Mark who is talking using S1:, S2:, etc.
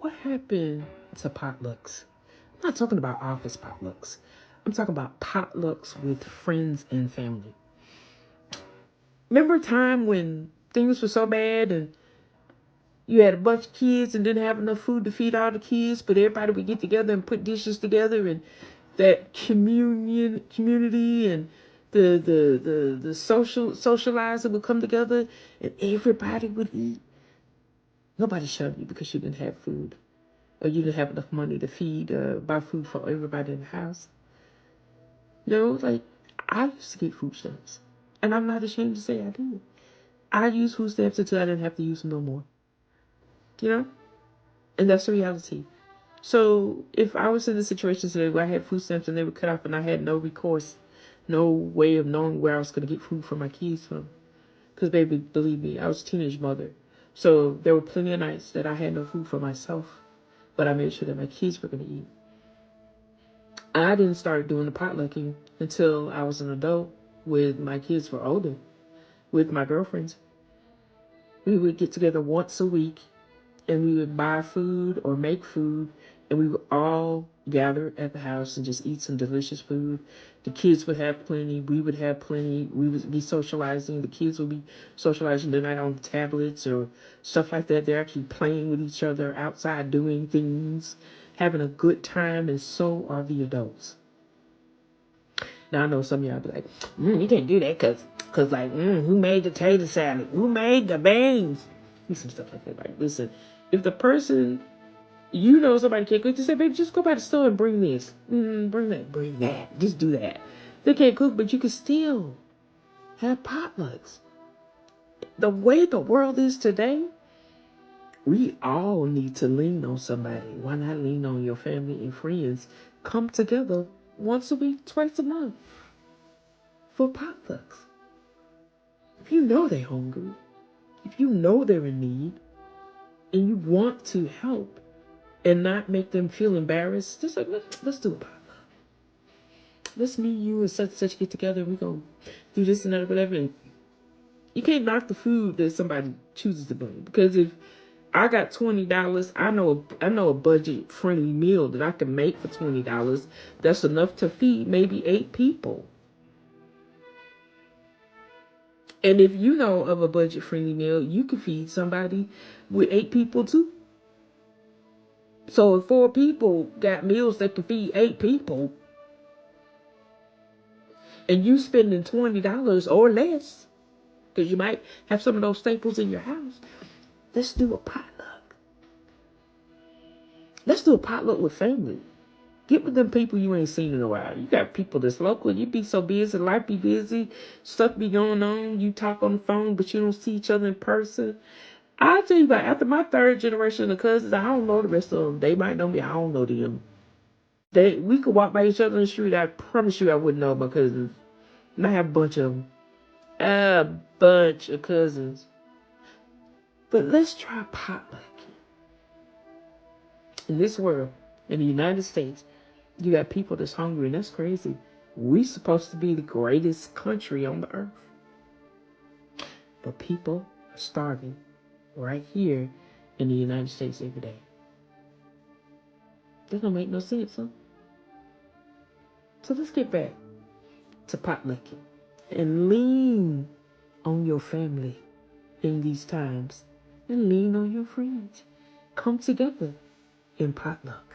S1: what happened to potlucks? I'm not talking about office potlucks. I'm talking about potlucks with friends and family. Remember a time when things were so bad and you had a bunch of kids and didn't have enough food to feed all the kids, but everybody would get together and put dishes together, and that community and the socializing would come together and everybody would eat. Nobody shoved you because you didn't have food or you didn't have enough money to feed buy food for everybody in the house. Like I used to get food stamps, and I'm not ashamed to say I did. I used food stamps until I didn't have to use them no more. You know, and that's the reality. So if I was in a situation today where I had food stamps and they were cut off and I had no recourse, no way of knowing where I was going to get food for my kids from, because baby, believe me, I was a teenage mother. So there were plenty of nights that I had no food for myself, but I made sure that my kids were going to eat. I didn't start doing the potlucking until I was an adult, with my kids were older, with my girlfriends. We would get together once a week and we would buy food or make food, and we would all gather at the house and just eat some delicious food. The kids would have plenty, we would have plenty, we would be socializing, the kids would be socializing the night on tablets or stuff like that. They're actually playing with each other outside, doing things, having a good time, and so are the adults. Now I know some of y'all be like, you can't do that cause like, who made the tater salad? Who made the beans? Some stuff like that. Like, listen, if the person, somebody can't cook, just say, baby, just go by the store and bring this. Bring that. Just do that. They can't cook, but you can still have potlucks. The way the world is today, we all need to lean on somebody. Why not lean on your family and friends? Come together once a week, twice a month for potlucks. If you know they're hungry, if you know they're in need, and you want to help and not make them feel embarrassed, just like, let's do a potluck. Let's meet you and such get together. We're going to do this and that, whatever. And you can't knock the food that somebody chooses to bring, because if I got $20, I know a budget friendly meal that I can make for $20 that's enough to feed maybe 8 people. And if you know of a budget friendly meal, you can feed somebody with 8 people too. So if 4 people got meals that can feed 8 people, and you spending $20 or less, because you might have some of those staples in your house, let's do a potluck. Let's do a potluck with family. Get with them people you ain't seen in a while. You got people that's local. You be so busy, life be busy, stuff be going on. You talk on the phone, but you don't see each other in person. I'll tell you about, after my 3rd generation of cousins, I don't know the rest of them. They might know me. I don't know them. We could walk by each other in the street. I promise you I wouldn't know my cousins. And I have a bunch of them. A bunch of cousins. But let's try potluck. In this world, in the United States, you got people that's hungry, and that's crazy. We supposed to be the greatest country on the earth. But people are starving right here in the United States every day. That don't make no sense, huh? So let's get back to potlucking and lean on your family in these times, and lean on your friends. Come together in potluck.